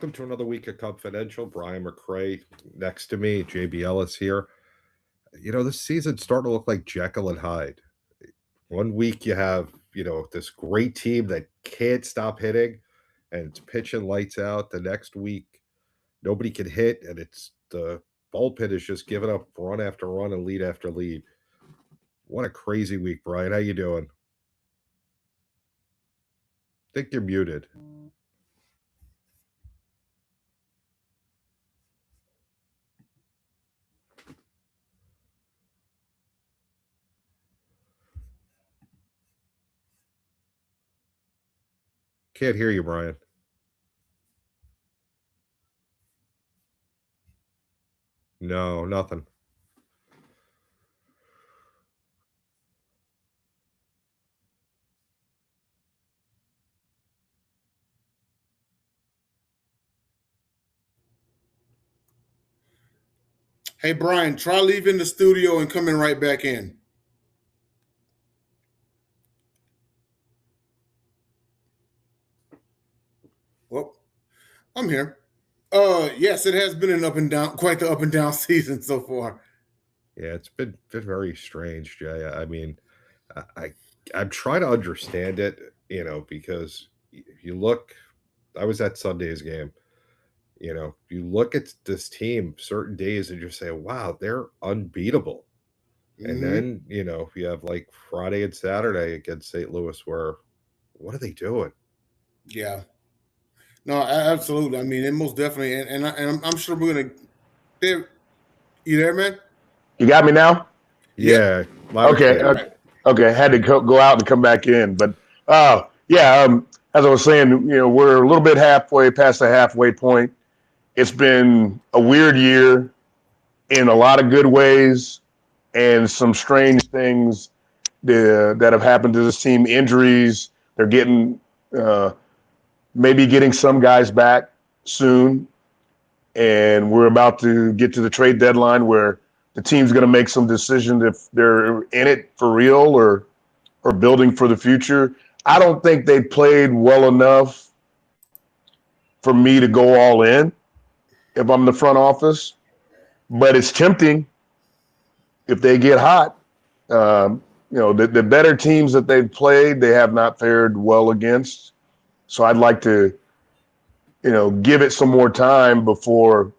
welcome to another week of Cubfidential. Brian McCray next to me, JBL is here. This season's starting to look like Jekyll and Hyde. One week you have, this great team that can't stop hitting and it's pitching lights out. The next week, nobody can hit and it's the bullpen is just giving up run after run and lead after lead. What a crazy week, Brian. How you doing? Think you're muted. Can't hear you, Brian. No, nothing. Hey, Brian, try leaving the studio and coming right back in. Well, I'm here. Yes, it has been an up and down, quite the up and down season so far. Yeah, it's been very strange, Jay. I mean, I'm trying to understand it, because if you look, I was at Sunday's game. You look at this team certain days and you say, wow, they're unbeatable. And then, you have like Friday and Saturday against St. Louis where what are they doing? Yeah. No, absolutely. I mean, it most definitely, and I'm sure we're gonna. You there, man? You got me now? Yeah. Okay. Had to go out and come back in, but as I was saying, we're a little bit halfway past the halfway point. It's been a weird year in a lot of good ways, and some strange things that have happened to this team. Injuries. They're getting maybe getting some guys back soon, and we're about to get to the trade deadline where the team's going to make some decisions if they're in it for real or building for the future. I don't think they played well enough for me to go all in if I'm the front office, but it's tempting if they get hot. The better teams that they've played, they have not fared well against. So I'd like to, give it some more time before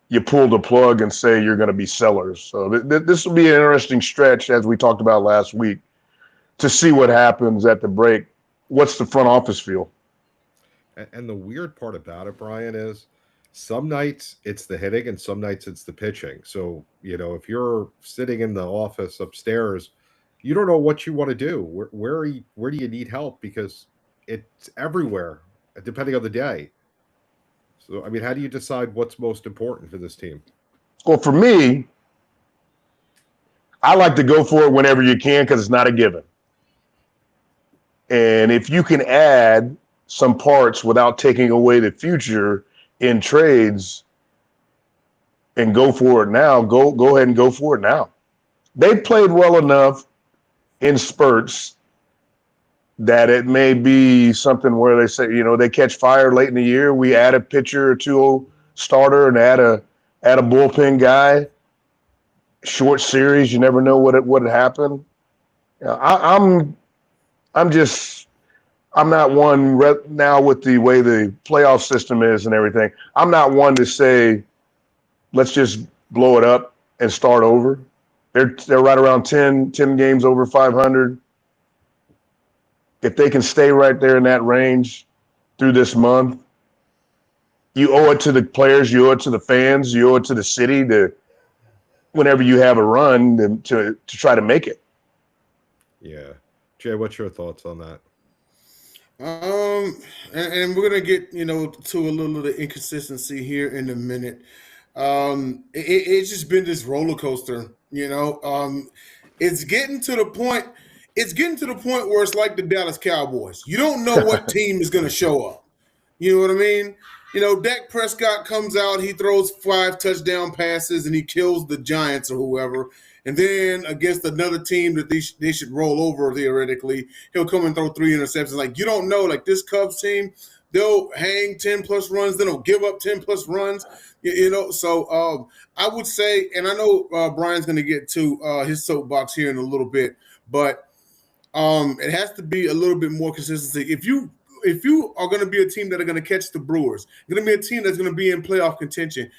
you pull the plug and say you're going to be sellers. So this will be an interesting stretch, as we talked about last week, to see what happens at the break. What's the front office feel? And the weird part about it, Brian, is some nights it's the hitting and some nights it's the pitching. So, if you're sitting in the office upstairs, you don't know what you want to do. Where do you need help? Because it's everywhere, depending on the day. So, I mean, how do you decide what's most important for this team? Well, for me, I like to go for it whenever you can because it's not a given. And if you can add some parts without taking away the future in trades and go for it now, go ahead and go for it now. They played well enough in spurts that it may be something where they say, they catch fire late in the year. We add a pitcher or two starter and add a bullpen guy. Short series, you never know what would happen. I'm not one now with the way the playoff system is and everything. I'm not one to say, let's just blow it up and start over. They're right around 10 games over 500. If they can stay right there in that range through this month, you owe it to the players, you owe it to the fans, you owe it to the city to, whenever you have a run, to try to make it. Yeah. Jay, what's your thoughts on that? And we're gonna get to a little of the inconsistency here in a minute. It's just been this roller coaster. It's getting to the point. It's getting to the point where it's like the Dallas Cowboys. You don't know what team is going to show up. You know what I mean? Dak Prescott comes out, he throws 5 touchdown passes, and he kills the Giants or whoever. And then against another team that they should roll over theoretically, he'll come and throw 3 interceptions. Like, you don't know. Like, this Cubs team, they'll hang 10 plus runs, then they'll give up 10 plus runs. So I would say, and I know Brian's going to get to his soapbox here in a little bit, but it has to be a little bit more consistency. If you are going to be a team that are going to catch the Brewers, you're going to be a team that's going to be in playoff contention.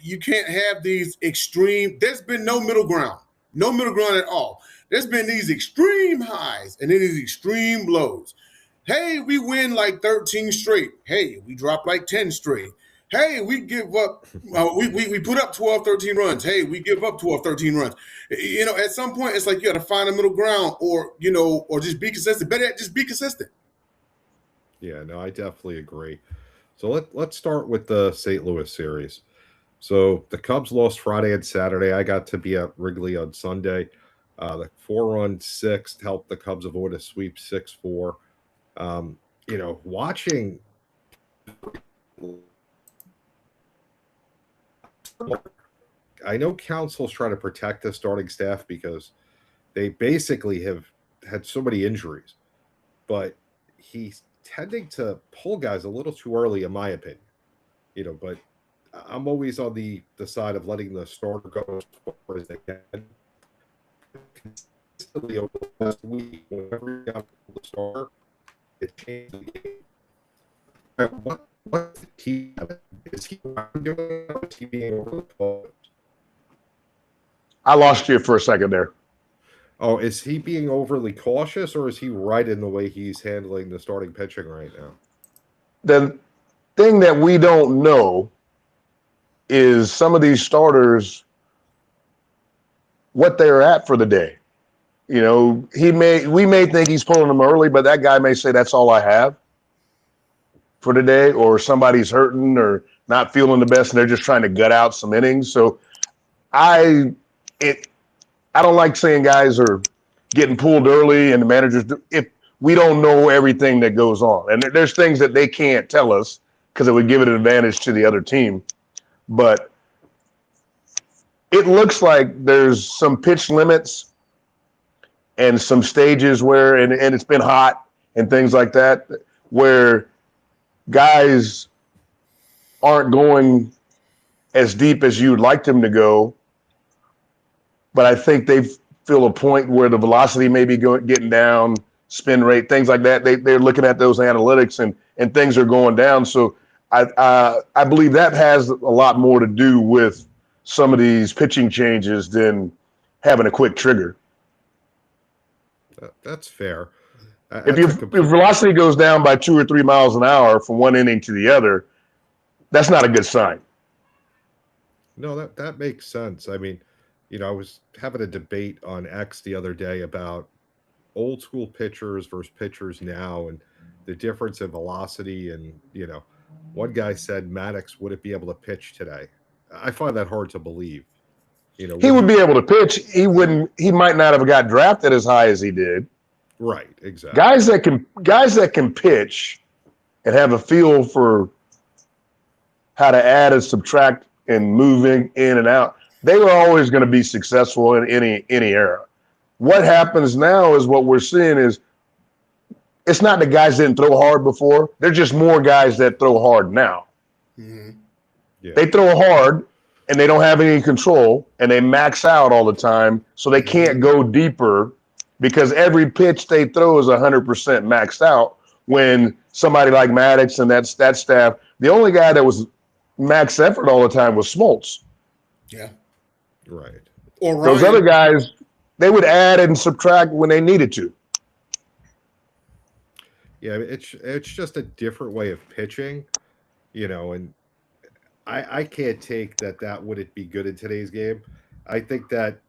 You can't have these extreme. There's been no middle ground at all. There's been these extreme highs and then these extreme lows. Hey, we win like 13 straight. Hey, we drop like 10 straight. Hey, we give up. We put up 12, 13 runs. Hey, we give up 12, 13 runs. At some point, it's like you got to find a middle ground, or just be consistent. Better yet, just be consistent. Yeah, no, I definitely agree. So let's start with the St. Louis series. So the Cubs lost Friday and Saturday. I got to be at Wrigley on Sunday. The 4-run sixth helped the Cubs avoid a sweep 6-4. Watching, I know Council's trying to protect the starting staff because they basically have had so many injuries, but he's tending to pull guys a little too early, in my opinion. But I'm always on the side of letting the starter go as far as they can. Consistently over the last week, whenever you got the starter, it changed the game. What's the key? Is he doing it, or is he being overlooked? I lost you for a second there. Oh, is he being overly cautious, or is he right in the way he's handling the starting pitching right now? The thing that we don't know is some of these starters, what they're at for the day. We may think he's pulling them early, but that guy may say that's all I have for today, or somebody's hurting or not feeling the best and they're just trying to gut out some innings. So I don't like saying guys are getting pulled early and the managers if we don't know everything that goes on. And there's things that they can't tell us because it would give it an advantage to the other team. But it looks like there's some pitch limits and some stages where, and it's been hot and things like that, where guys aren't going as deep as you'd like them to go. But I think they feel a point where the velocity may be getting down, spin rate, things like that. They're looking at those analytics and things are going down. So I believe that has a lot more to do with some of these pitching changes than having a quick trigger. That's fair. If velocity goes down by 2 or 3 miles an hour from one inning to the other, that's not a good sign. No, that makes sense. I mean, I was having a debate on X the other day about old school pitchers versus pitchers now and the difference in velocity. And, one guy said Maddox wouldn't be able to pitch today. I find that hard to believe. He would be able to pitch. He might not have got drafted as high as he did. Right, exactly. Guys that can pitch and have a feel for how to add and subtract and moving in and out, they were always going to be successful in any era. What happens now is what we're seeing is it's not the guys didn't throw hard before. They're just more guys that throw hard now. Mm-hmm. Yeah. They throw hard and they don't have any control and they max out all the time. So they can't go deeper because every pitch they throw is 100% maxed out. When somebody like Maddox and that staff, the only guy that was max effort all the time was Smoltz. Yeah. Right. Or those other guys, they would add and subtract when they needed to. Yeah, it's just a different way of pitching, and I can't take that wouldn't be good in today's game. I think that,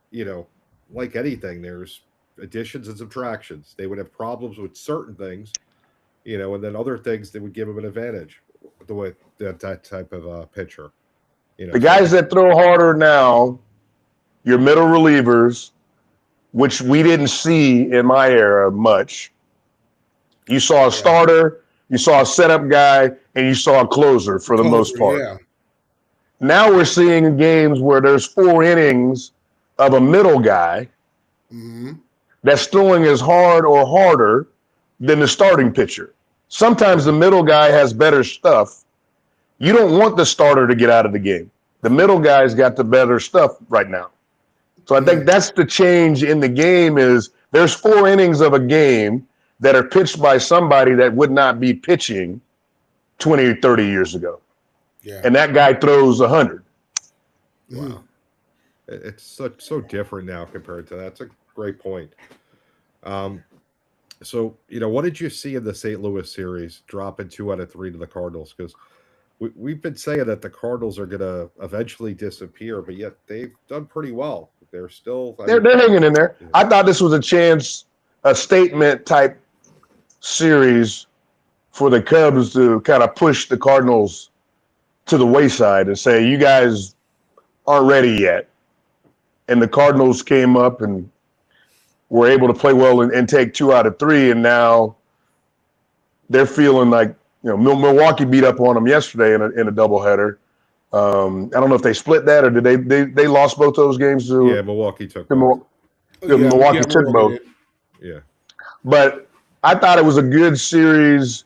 like anything, there's additions and subtractions. They would have problems with certain things, and then other things that would give them an advantage the way that type of pitcher. The guys that throw harder now, your middle relievers, which we didn't see in my era much. You saw a starter, you saw a setup guy, and you saw a closer for the most part. Yeah. Now we're seeing games where there's 4 innings of a middle guy that's throwing as hard or harder than the starting pitcher. Sometimes the middle guy has better stuff. You don't want the starter to get out of the game. The middle guy's got the better stuff right now. So I think that's the change in the game is there's 4 innings of a game that are pitched by somebody that would not be pitching 20 or 30 years ago. Yeah. And that guy throws 100. Wow. It's so different now compared to that. That's a great point. So, what did you see in the St. Louis series dropping 2 out of 3 to the Cardinals? Because we've been saying that the Cardinals are going to eventually disappear, but yet they've done pretty well. They're still They're hanging in there. Yeah. I thought this was a statement type series for the Cubs to kind of push the Cardinals to the wayside and say, you guys aren't ready yet. And the Cardinals came up and were able to play well and take 2 out of 3. And now they're feeling like, Milwaukee beat up on them yesterday in a doubleheader. I don't know if they split that or did they lost both those games. Yeah, Milwaukee took both. Milwaukee took both. Yeah. But I thought it was a good series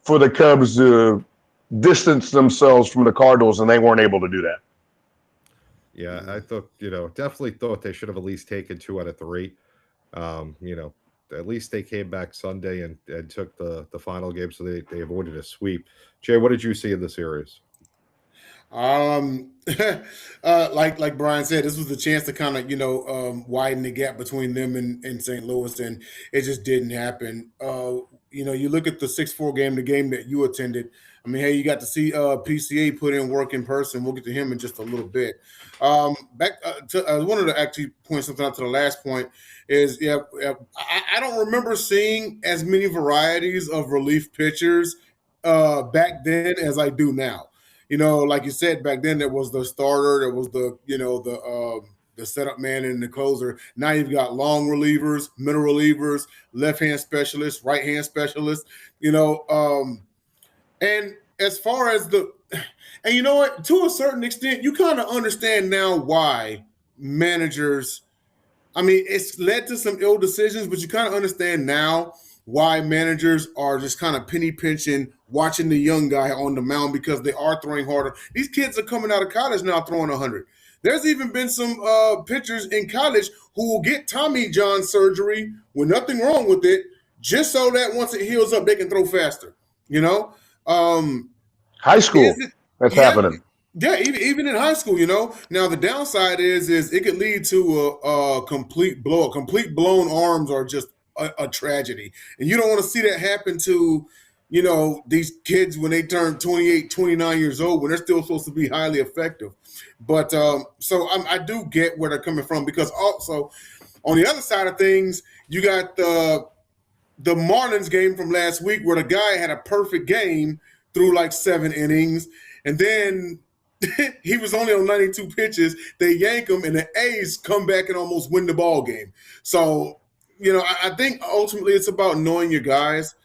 for the Cubs to distance themselves from the Cardinals, and they weren't able to do that. Yeah, I thought, definitely thought they should have at least taken 2 out of 3. At least they came back Sunday and took the final game, so they avoided a sweep. Jay, what did you see in the series? Like Brian said, this was the chance to kind of widen the gap between them and St. Louis, and it just didn't happen. You look at the 6-4 game, the game that you attended. I mean, hey, you got to see PCA put in work in person. We'll get to him in just a little bit. I wanted to actually point something out to the last point. I don't remember seeing as many varieties of relief pitchers back then as I do now. Like you said, back then there was the starter, there was the setup man and the closer. Now you've got long relievers, middle relievers, left-hand specialists, right-hand specialists, and as far as and you know what, to a certain extent, you kind of understand now why managers, it's led to some ill decisions, but you kind of understand now why managers are just kind of penny pinching, watching the young guy on the mound because they are throwing harder. These kids are coming out of college now throwing 100. There's even been some pitchers in college who will get Tommy John surgery with nothing wrong with it, just so that once it heals up, they can throw faster. High school, that's happening. Yeah, even in high school, Now the downside is it could lead to a complete blowout. Complete blown arms are just a tragedy, and you don't want to see that happen to these kids when they turn 28, 29 years old, when they're still supposed to be highly effective. But so I do get where they're coming from, because also on the other side of things, you got the Marlins game from last week where the guy had a perfect game through like 7 innings, and then he was only on 92 pitches. They yank him, and the A's come back and almost win the ball game. So, I think ultimately it's about knowing your guys.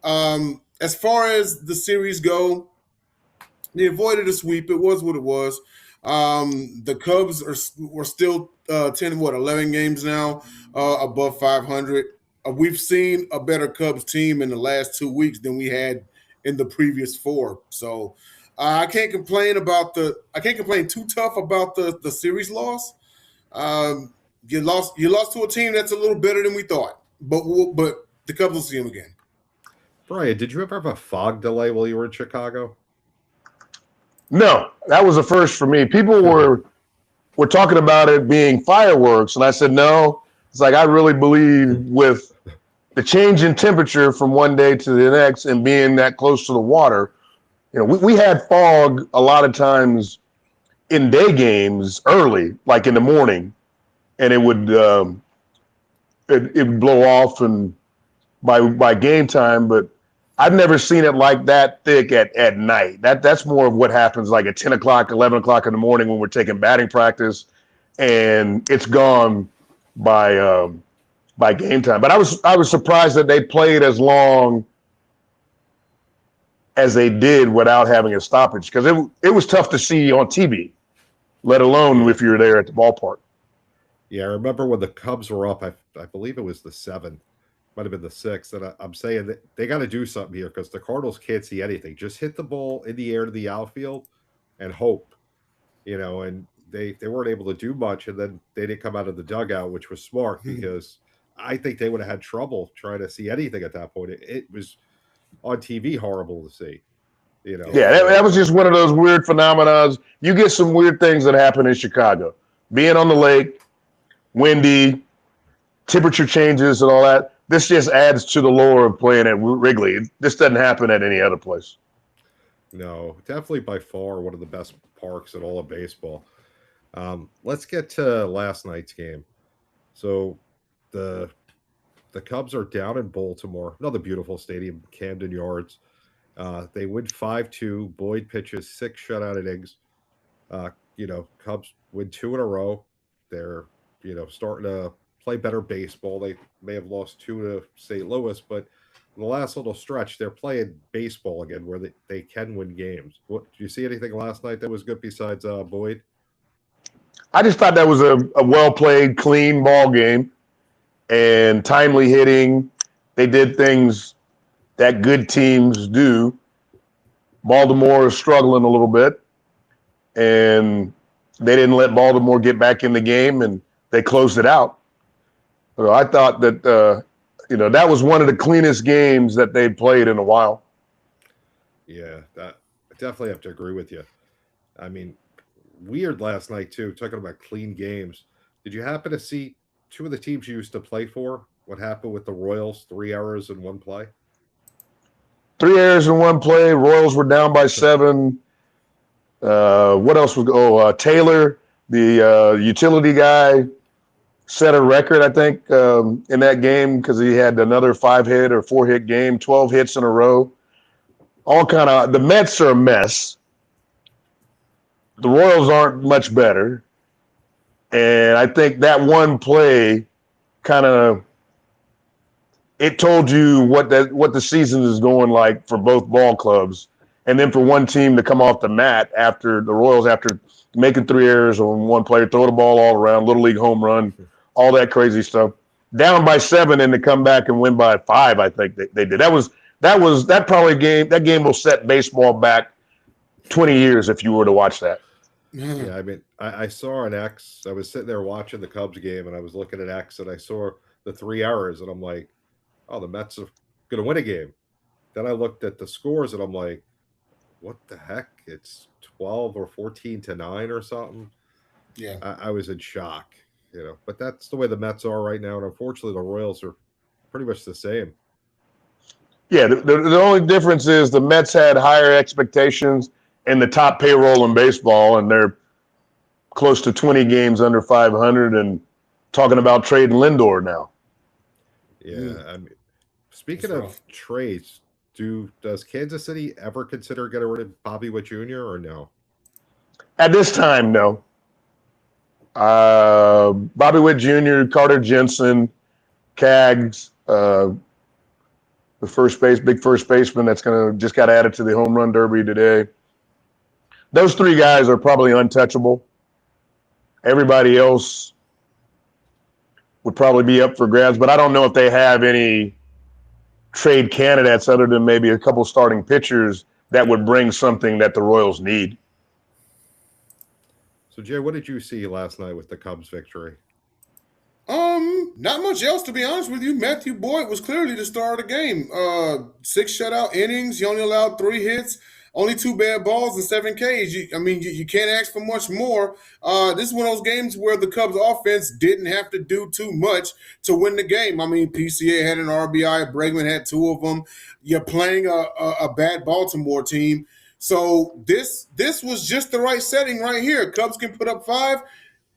As far as the series go, they avoided a sweep. It was what it was. The Cubs were still 11 games now above 500. We've seen a better Cubs team in the last 2 weeks than we had in the previous 4. So I can't complain too tough about the series loss. You lost to a team that's a little better than we thought, but the Cubs will see them again. Brian, did you ever have a fog delay while you were in Chicago? No, that was a first for me. People were talking about it being fireworks, and I said no. It's like I really believe with the change in temperature from one day to the next and being that close to the water, we had fog a lot of times in day games early, like in the morning, and it would it would blow off and by game time, but I've never seen it like that thick at night. That's more of what happens like at 10 o'clock, 11 o'clock in the morning when we're taking batting practice, and it's gone by game time. But I was surprised that they played as long as they did without having a stoppage, because it was tough to see on TV, let alone if you're there at the ballpark. Yeah, I remember when the Cubs were up, I believe it was the 7th. might have been the 6th, and I'm saying that they got to do something here because the Cardinals can't see anything. Just hit the ball in the air to the outfield and hope, and they weren't able to do much, and then they didn't come out of the dugout, which was smart because I think they would have had trouble trying to see anything at that point. It was on TV horrible to see, Yeah. Yeah, that so was just one of those weird phenomenons. You get some weird things that happen in Chicago. Being on the lake, windy, temperature changes and all that. This just adds to the lore of playing at Wrigley. This doesn't happen at any other place. no, definitely by far one of the best parks in all of baseball. Let's get to last night's game. So the the Cubs are down in Baltimore, another beautiful stadium, Camden Yards. They win 5-2. Boyd pitches 6 shutout innings. Cubs win 2 in a row. They're, starting to play better baseball. They may have lost 2 to St. Louis, but in the last little stretch, they're playing baseball again where they can win games. What did you see anything last night that was good besides Boyd? I just thought that was a well played, clean ball game and timely hitting. They did things that good teams do. Baltimore is struggling a little bit, and they didn't let Baltimore get back in the game, and they closed it out. So I thought that that was one of the cleanest games that they'd played in a while. Yeah, that I definitely have to agree with you. I mean, weird last night too. Talking about clean games. Did you happen to see two of the teams you used to play for? What happened with the Royals? 3 errors in one play. 3 errors in one play. Royals were down by 7. What else was? Taylor, the utility guy, set a record, I think, in that game because he had another 5-hit or 4-hit game, 12 hits in a row. All kind of. The Mets are a mess. The Royals aren't much better, and I think that one play kind of it told you what the season is going like for both ball clubs. And then for one team to come off the mat after the Royals, after making 3 errors on one player, throw the ball all around, little league home run, all that crazy stuff, down by 7 and to come back and win by 5, I think they did. That game will set baseball back 20 years if you were to watch that. Yeah, I mean, I saw an X. I was sitting there watching the Cubs game, and I was looking at X, and I saw the 3 errors, and I'm like, oh, the Mets are going to win a game. Then I looked at the scores, and I'm like, what the heck? It's 12 or 14-9 or something. Yeah. I was in shock, But that's the way the Mets are right now, and unfortunately, the Royals are pretty much the same. Yeah, the only difference is the Mets had higher expectations and the top payroll in baseball, and they're close to 20 games under 500 and talking about trading Lindor now. Yeah, I mean, speaking of trades, does Kansas City ever consider getting rid of Bobby Witt Jr. or no? At this time, no. Bobby Witt Jr., Carter Jensen, Cags, the big first baseman that's just got added to the home run derby today. Those 3 guys are probably untouchable. Everybody else would probably be up for grabs, but I don't know if they have any trade candidates other than maybe a couple starting pitchers that would bring something that the Royals need. So, Jay, what did you see last night with the Cubs' victory? Not much else to be honest with you. Matthew Boyd was clearly the star of the game. 6 shutout innings. He only allowed 3 hits, only 2 bad balls and 7 Ks. You can't ask for much more. This is one of those games where the Cubs offense didn't have to do too much to win the game. I mean, PCA had an RBI, Bregman had 2 of them. You're playing a bad Baltimore team. So this was just the right setting right here. Cubs can put up 5.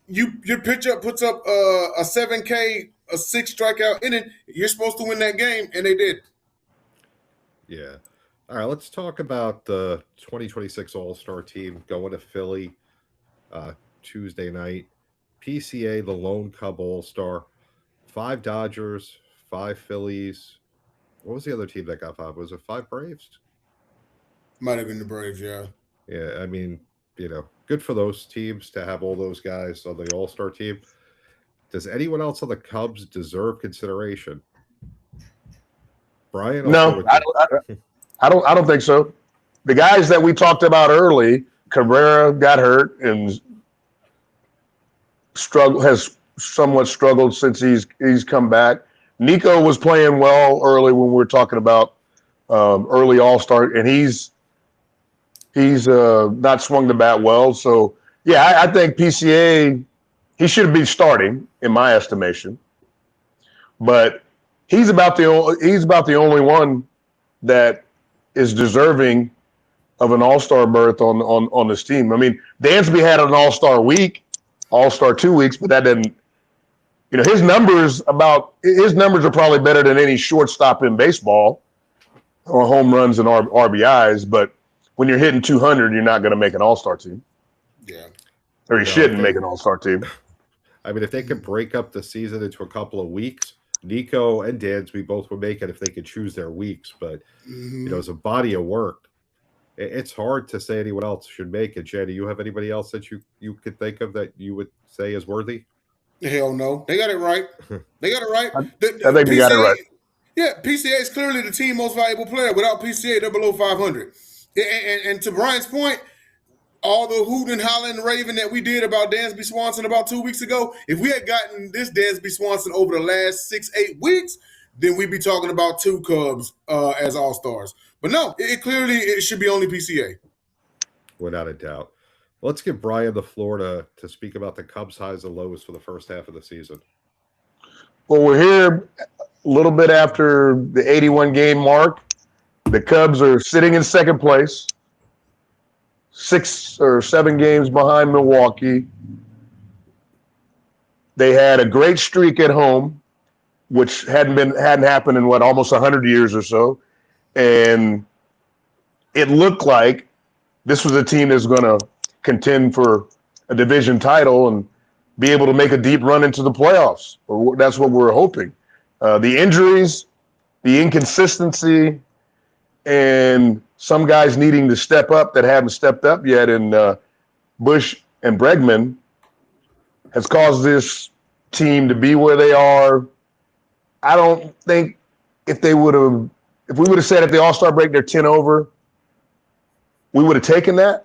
Your pitcher puts up a 7K, a 6 strikeout inning. You're supposed to win that game, and they did. Yeah. All right, let's talk about the 2026 All-Star team going to Philly Tuesday night. PCA, the lone Cub All-Star. 5 Dodgers, 5 Phillies. What was the other team that got 5? Was it 5 Braves? Might have been the Braves, yeah. Yeah, I mean, good for those teams to have all those guys on the All-Star team. Does anyone else on the Cubs deserve consideration? Brian, I'll start No, with you. I don't think so. The guys that we talked about early, Cabrera got hurt and has somewhat struggled since he's come back. Nico was playing well early when we were talking about early All-Star, and he's not swung the bat well. So yeah, I think PCA he should be starting in my estimation, but he's about the only one that is deserving of an All-Star berth on this team. I mean, Dansby had an All-Star week, All-Star 2 weeks, but that didn't. You know, his numbers are probably better than any shortstop in baseball, or home runs and RBIs. But when you're hitting 200, you're not going to make an All-Star team. Yeah, or you shouldn't make an All-Star team. I mean, if they could break up the season into a couple of weeks, Nico and Dansby both would make it if they could choose their weeks. But you know, as a body of work, it's hard to say anyone else should make it. Jay, do you have anybody else that you could think of that you would say is worthy? Hell no. They got it right. They got it right. I think they got it right. Yeah, PCA is clearly the team most valuable player. Without PCA, they're below 500. And to Brian's point, all the hoot and hollering raving that we did about Dansby Swanson about 2 weeks ago, if we had gotten this Dansby Swanson over the last 6-8 weeks, then we'd be talking about 2 Cubs as All-Stars. But no, it should be only PCA. Without a doubt. Let's give Brian the floor to speak about the Cubs' highs and lows for the first half of the season. Well, we're here a little bit after the 81-game mark. The Cubs are sitting in second place, 6 or 7 games behind Milwaukee. They had a great streak at home, which hadn't happened in almost 100 years or so, and it looked like this was a team that's going to contend for a division title and be able to make a deep run into the playoffs. Or that's what we're hoping. The injuries, the inconsistency, and some guys needing to step up that haven't stepped up yet in Bush and Bregman has caused this team to be where they are. I don't think if we would have said at the All-Star break they're 10 over, we would have taken that.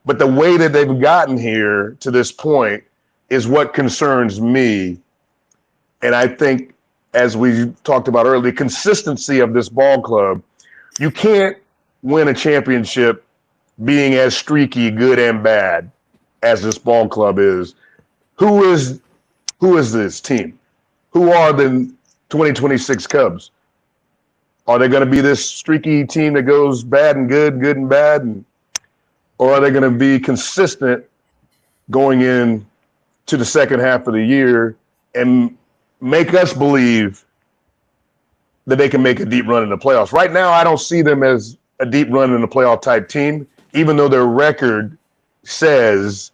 But the way that they've gotten here to this point is what concerns me. And I think, as we talked about earlier, the consistency of this ball club, you can't win a championship being as streaky, good and bad, as this ball club is. Who is this team? Who are the 2026 Cubs? Are they going to be this streaky team that goes bad and good, good and bad? Or are they going to be consistent going in to the second half of the year and make us believe that they can make a deep run in the playoffs? Right now, I don't see them as a deep run in the playoff type team, even though their record says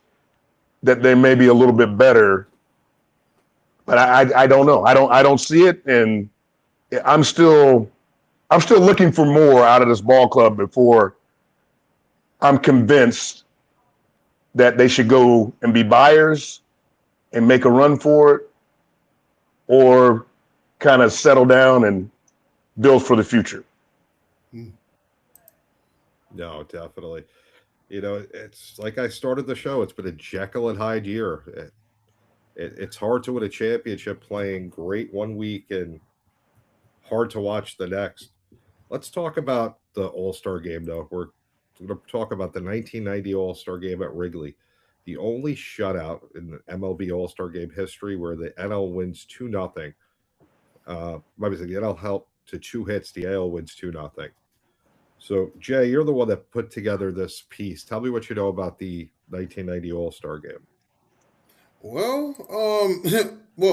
that they may be a little bit better. But I don't know. I don't see it, and I'm still looking for more out of this ball club before I'm convinced that they should go and be buyers and make a run for it, or kind of settle down and build for the future. No, definitely. You know, it's like I started the show. It's been a Jekyll and Hyde year. It's hard to win a championship playing great one week and hard to watch the next. Let's talk about the All-Star game, though. We're going to talk about the 1990 All-Star game at Wrigley, the only shutout in the MLB All-Star game history where the NL wins 2-0. The NL helped to 2 hits. The AL wins 2-0. So, Jay, you're the one that put together this piece. Tell me what you know about the 1990 All-Star game. Well,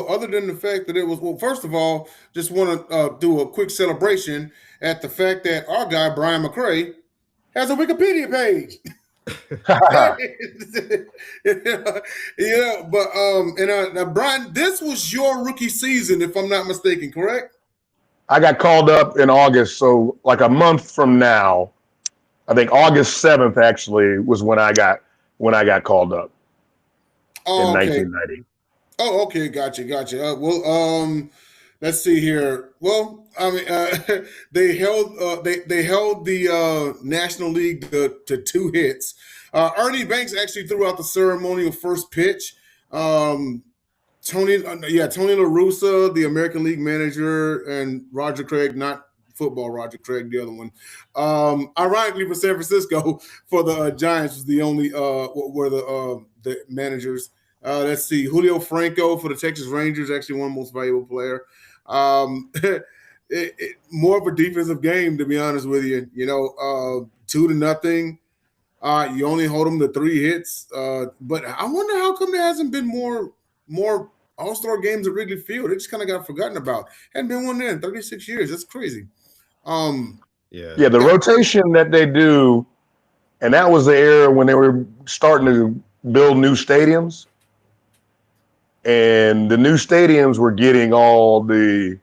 other than the fact that it was, first of all, just want to do a quick celebration at the fact that our guy, Brian McCray, has a Wikipedia page. Yeah, but now, Brian, this was your rookie season, if I'm not mistaken, correct? I got called up in August, so like a month from now, I think August 7th actually was when I got called up in 1990. Oh, okay, gotcha. Let's see here. Well, I mean, they held the National League to 2 hits. Ernie Banks actually threw out the ceremonial first pitch. Tony La Russa, the American League manager, and Roger Craig, not football Roger Craig, the other one. Ironically, for San Francisco, for the Giants was the only were the managers. Let's see, Julio Franco for the Texas Rangers, actually one most valuable player. More of a defensive game, to be honest with you. 2-0. You only hold them to 3 hits. But I wonder how come there hasn't been more All-Star games at Wrigley Field. They just kind of got forgotten about. Hadn't been one there in 36 years. That's crazy. The rotation that they do, and that was the era when they were starting to build new stadiums. And the new stadiums were getting all the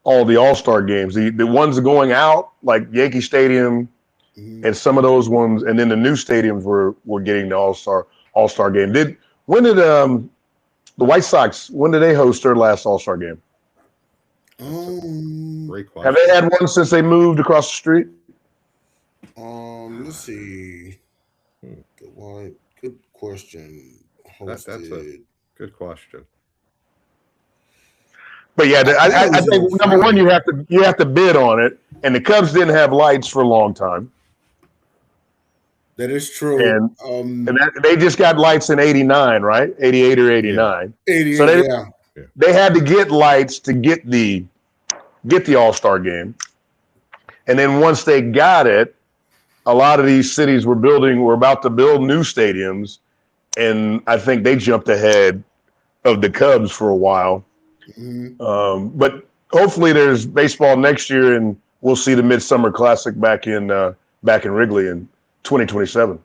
All-Star games. The ones going out, like Yankee Stadium, and some of those ones, and then the new stadiums were getting the All-Star game. When did the White Sox, when did they host their last All-Star game? Great question. Have they had one since they moved across the street? Let's see. Good question. That's a good question. But yeah, I think number one, you have to bid on it, and the Cubs didn't have lights for a long time. That is true. And they just got lights in '89, right? '88 or '89. Yeah. 88, so they had to get lights to get the All-Star game. And then once they got it, a lot of these cities were about to build new stadiums, and I think they jumped ahead of the Cubs for a while. Mm-hmm. But hopefully there's baseball next year, and we'll see the Midsummer Classic back in Wrigley in 2027.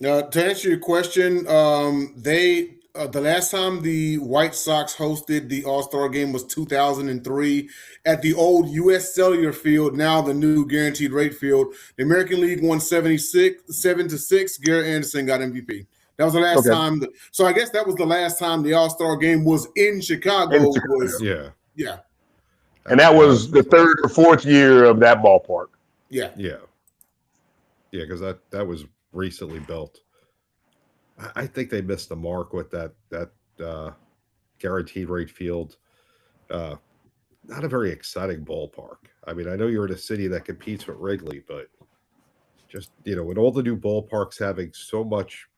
To answer your question, the last time the White Sox hosted the All-Star game was 2003 at the old U.S. Cellular Field, now the new Guaranteed Rate Field. The American League won 7-6. Garrett Anderson got MVP. That was the last time. So I guess that was the last time the All-Star game was in Chicago. Yeah. And that was the third or fourth year of that ballpark. Yeah, because that was recently built. I think they missed the mark with that Guaranteed Rate Field. Not a very exciting ballpark. I mean, I know you're in a city that competes with Wrigley, but just, with all the new ballparks having so much,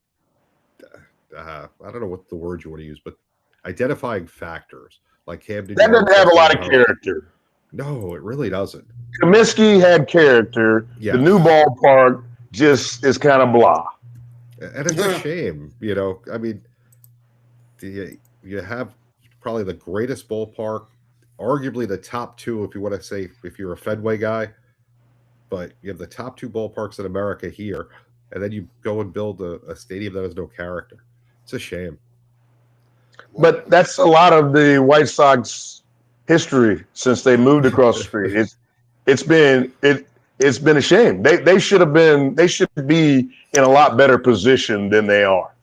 I don't know what the word you want to use, but identifying factors like Camden. That doesn't have a lot of character. No, it really doesn't. Comiskey had character. Yeah. The new ballpark just is kind of blah. And it's a shame, I mean, you have probably the greatest ballpark, arguably the top two, if you want to say, if you're a Fenway guy, but you have the top two ballparks in America here, and then you go and build a stadium that has no character. It's a shame. But that's a lot of the White Sox history since they moved across the street. It's been a shame. They should be in a lot better position than they are.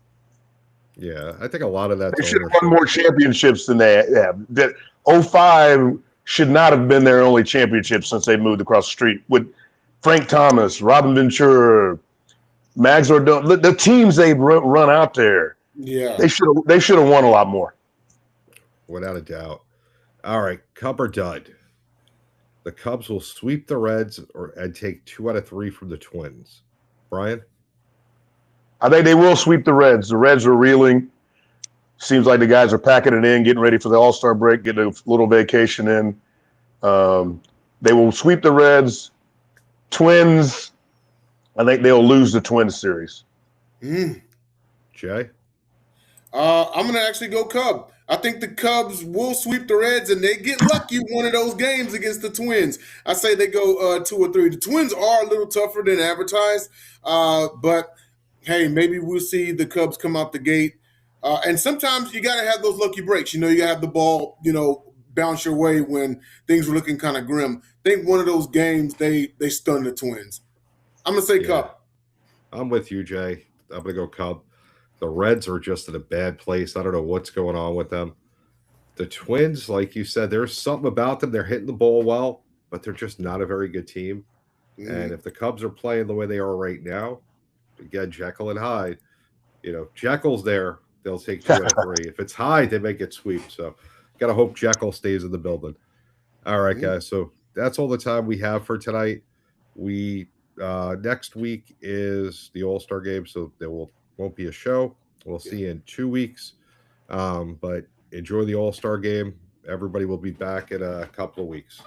Yeah, I think a lot of that. They should have won more championships than they have. That 05 should not have been their only championship since they moved across the street with Frank Thomas, Robin Ventura, Mags Ordon, the teams they've run out there. Yeah, they should have won a lot more. Without a doubt. All right, Cub or dud. The Cubs will sweep the Reds and take 2 out of 3 from the Twins. Brian? I think they will sweep the Reds. The Reds are reeling. Seems like the guys are packing it in, getting ready for the All-Star break, getting a little vacation in. They will sweep the Reds. Twins, I think they'll lose the Twins series. Jay? I'm going to actually go Cub. I think the Cubs will sweep the Reds, and they get lucky one of those games against the Twins. I say they go 2 or 3. The Twins are a little tougher than advertised, but hey, maybe we'll see the Cubs come out the gate. And sometimes you got to have those lucky breaks. You got to have the ball, bounce your way when things were looking kind of grim. I think one of those games they stunned the Twins. I'm going to say Cub. I'm with you, Jay. I'm going to go Cub. The Reds are just in a bad place. I don't know what's going on with them. The Twins, like you said, there's something about them. They're hitting the ball well, but they're just not a very good team. And Mhm. if the Cubs are playing the way they are right now, again, Jekyll and Hyde, Jekyll's there, they'll take 2 out of 3. If it's Hyde, they may get sweep. So, got to hope Jekyll stays in the building. All right, Mhm. guys. So that's all the time we have for tonight. We next week is the All-Star game, so there won't be a show. We'll Yeah. see you in 2 weeks. But enjoy the All-Star game. Everybody will be back in a couple of weeks.